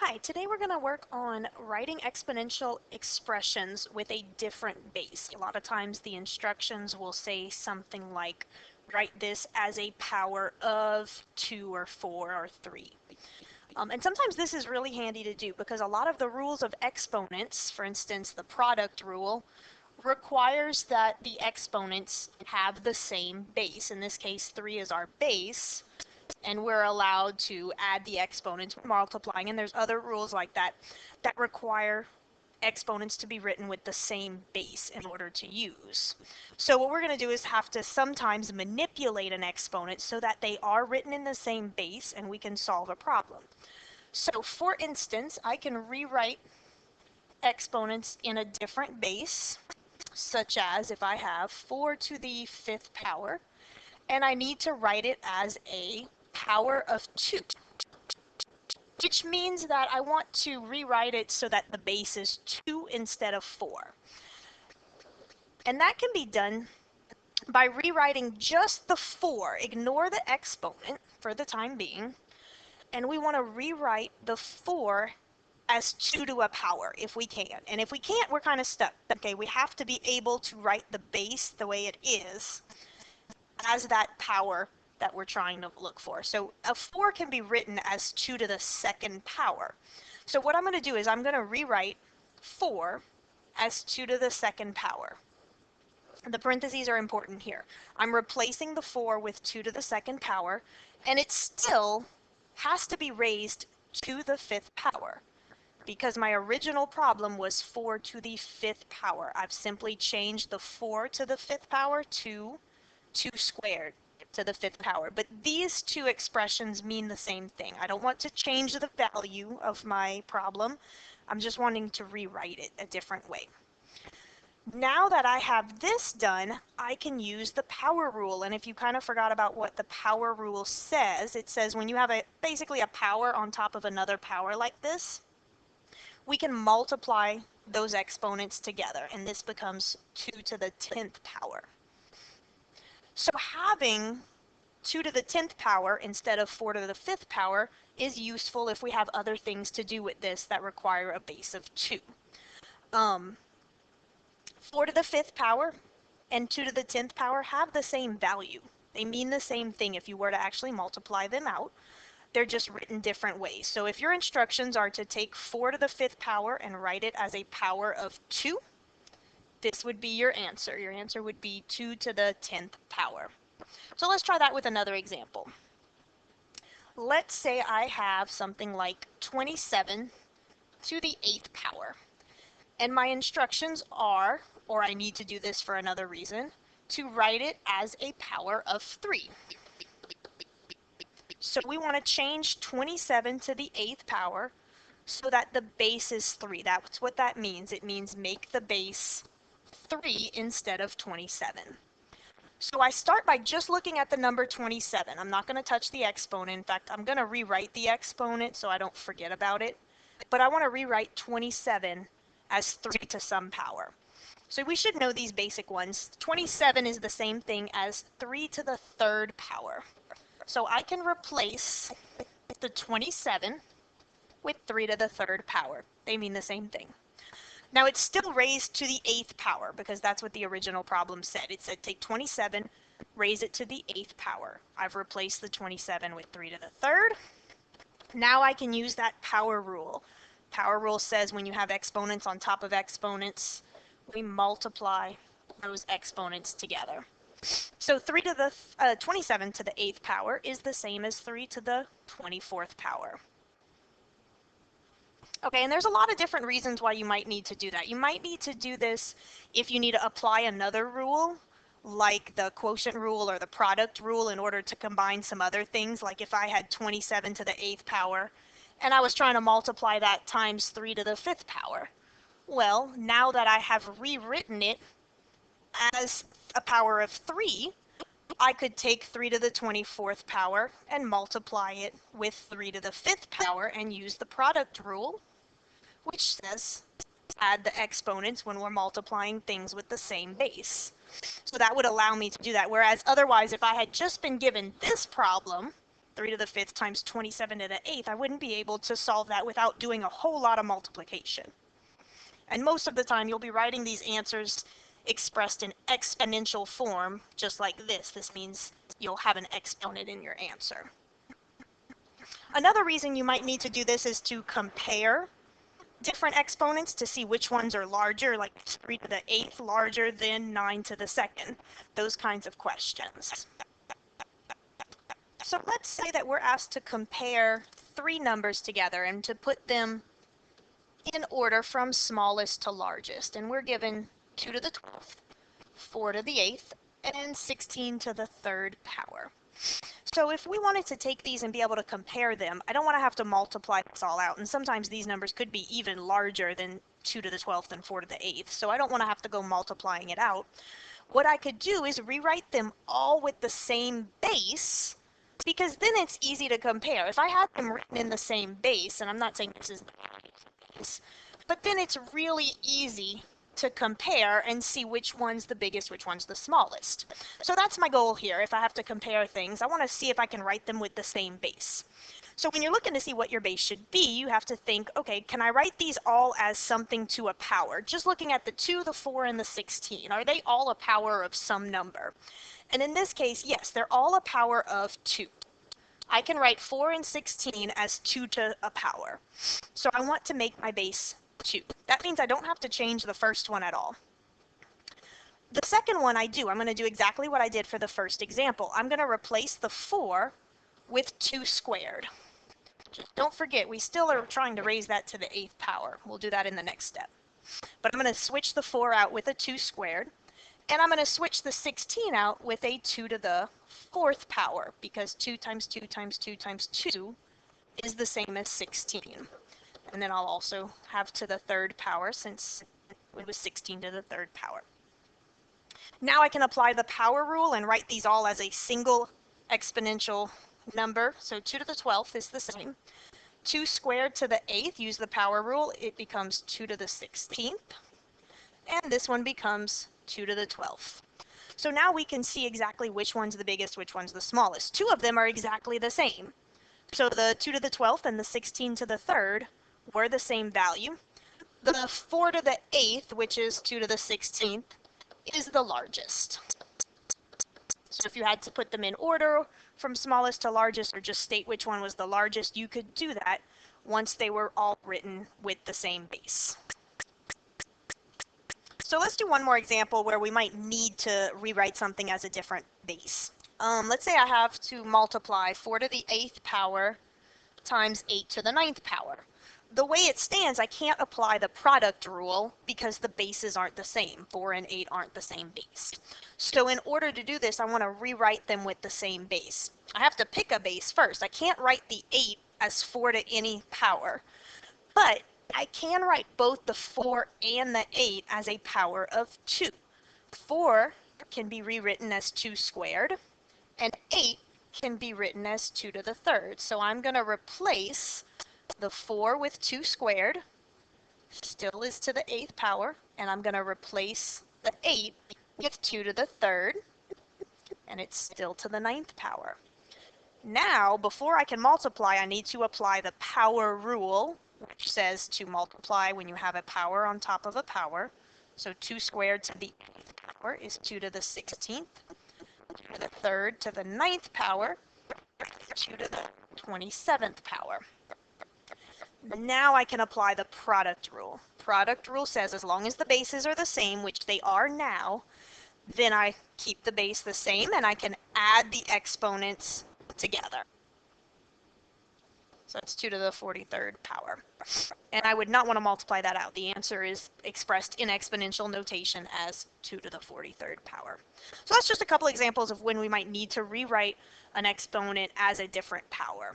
Hi, today we're going to work on writing exponential expressions with a different base. A lot of times the instructions will say something like, write this as a power of 2 or 4 or 3. And sometimes this is really handy to do because a lot of the rules of exponents, for instance, the product rule, requires that the exponents have the same base. In this case, 3 is our base. And we're allowed to add the exponents when multiplying, and there's other rules like that that require exponents to be written with the same base in order to use. So what we're going to do is have to sometimes manipulate an exponent so that they are written in the same base and we can solve a problem. So for instance, I can rewrite exponents in a different base, such as if I have 4 to the 5th power, and I need to write it as a power of 2, which means that I want to rewrite it so that the base is 2 instead of 4. And that can be done by rewriting just the 4. Ignore the exponent for the time being, and we want to rewrite the 4 as 2 to a power if we can. And if we can't, we're kind of stuck. Okay, we have to be able to write the base the way it is as that power that we're trying to look for. So a 4 can be written as 2 to the 2nd power. So what I'm going to do is I'm going to rewrite 4 as 2 to the 2nd power. The parentheses are important here. I'm replacing the 4 with 2 to the 2nd power, and it still has to be raised to the 5th power because my original problem was 4 to the 5th power. I've simply changed the 4 to the 5th power to 2 squared to the 5th power. But these two expressions mean the same thing. I don't want to change the value of my problem. I'm just wanting to rewrite it a different way. Now that I have this done, I can use the power rule. And if you kind of forgot about what the power rule says, it says when you have basically a power on top of another power like this, we can multiply those exponents together, and this becomes 2 to the 10th power. So having 2 to the 10th power instead of 4 to the 5th power is useful if we have other things to do with this that require a base of 2. 4 to the 5th power and 2 to the 10th power have the same value. They mean the same thing if you were to actually multiply them out. They're just written different ways. So if your instructions are to take 4 to the 5th power and write it as a power of 2, this would be your answer. Your answer would be 2 to the 10th power. So let's try that with another example. Let's say I have something like 27 to the 8th power. And my instructions are, or I need to do this for another reason, to write it as a power of 3. So we want to change 27 to the 8th power so that the base is 3. That's what that means. It means make the base 3 instead of 27. So I start by just looking at the number 27. I'm not going to touch the exponent. In fact, I'm going to rewrite the exponent so I don't forget about it. But I want to rewrite 27 as 3 to some power. So we should know these basic ones. 27 is the same thing as 3 to the 3rd power. So I can replace the 27 with 3 to the 3rd power. They mean the same thing. Now it's still raised to the 8th power because that's what the original problem said. It said take 27, raise it to the 8th power. I've replaced the 27 with 3 to the 3rd. Now I can use that power rule. Power rule says when you have exponents on top of exponents, we multiply those exponents together. So 27 to the 8th power is the same as 3 to the 24th power. Okay, and there's a lot of different reasons why you might need to do that. You might need to do this if you need to apply another rule, like the quotient rule or the product rule, in order to combine some other things. Like if I had 27 to the 8th power, and I was trying to multiply that times 3 to the 5th power. Well, now that I have rewritten it as a power of 3, I could take 3 to the 24th power and multiply it with 3 to the 5th power and use the product rule, which says add the exponents when we're multiplying things with the same base. So that would allow me to do that. Whereas otherwise, if I had just been given this problem, 3 to the 5th times 27 to the 8th, I wouldn't be able to solve that without doing a whole lot of multiplication. And most of the time you'll be writing these answers expressed in exponential form, just like this. This means you'll have an exponent in your answer. Another reason you might need to do this is to compare different exponents to see which ones are larger, like 3 to the 8th larger than 9 to the 2nd, those kinds of questions. So let's say that we're asked to compare three numbers together and to put them in order from smallest to largest, and we're given 2 to the 12th, 4 to the 8th, and 16 to the 3rd power. So if we wanted to take these and be able to compare them, I don't want to have to multiply this all out, and sometimes these numbers could be even larger than 2 to the 12th and 4 to the 8th, so I don't want to have to go multiplying it out. What I could do is rewrite them all with the same base, because then it's easy to compare. If I had them written in the same base, and I'm not saying this is the case, but then it's really easy to compare and see which one's the biggest, which one's the smallest. So that's my goal here. If I have to compare things, I want to see if I can write them with the same base. So when you're looking to see what your base should be, you have to think, okay, can I write these all as something to a power? Just looking at the 2, the 4, and the 16, are they all a power of some number? And in this case, yes, they're all a power of 2. I can write 4 and 16 as 2 to a power. So I want to make my base 2. That means I don't have to change the first one at all. The second one I'm going to do exactly what I did for the first example. I'm going to replace the 4 with 2 squared. Just don't forget, we still are trying to raise that to the 8th power. We'll do that in the next step. But I'm going to switch the 4 out with a 2 squared, and I'm going to switch the 16 out with a 2 to the 4th power, because 2 times 2 times 2 times 2 is the same as 16. And then I'll also have to the 3rd power, since it was 16 to the 3rd power. Now I can apply the power rule and write these all as a single exponential number. So 2 to the 12th is the same. 2 squared to the 8th, use the power rule, it becomes 2 to the 16th. And this one becomes 2 to the 12th. So now we can see exactly which one's the biggest, which one's the smallest. Two of them are exactly the same. So the 2 to the 12th and the 16 to the 3rd were the same value. The 4 to the 8th, which is 2 to the 16th, is the largest. So if you had to put them in order from smallest to largest, or just state which one was the largest, you could do that once they were all written with the same base. So let's do one more example where we might need to rewrite something as a different base. Let's say I have to multiply 4 to the 8th power times 8 to the 9th power. The way it stands, I can't apply the product rule because the bases aren't the same. 4 and 8 aren't the same base. So in order to do this, I want to rewrite them with the same base. I have to pick a base first. I can't write the 8 as 4 to any power, but I can write both the 4 and the 8 as a power of 2. 4 can be rewritten as 2 squared, and 8 can be written as 2 to the 3rd. So I'm going to replace the 4 with 2 squared, still is to the 8th power, and I'm going to replace the 8 with 2 to the 3rd, and it's still to the 9th power. Now, before I can multiply, I need to apply the power rule, which says to multiply when you have a power on top of a power. So 2 squared to the 8th power is 2 to the 16th, 2 to the 3rd to the 9th power, 2 to the 27th power. Now I can apply the product rule. Product rule says as long as the bases are the same, which they are now, then I keep the base the same and I can add the exponents together. So it's 2 to the 43rd power. And I would not want to multiply that out. The answer is expressed in exponential notation as 2 to the 43rd power. So that's just a couple examples of when we might need to rewrite an exponent as a different power.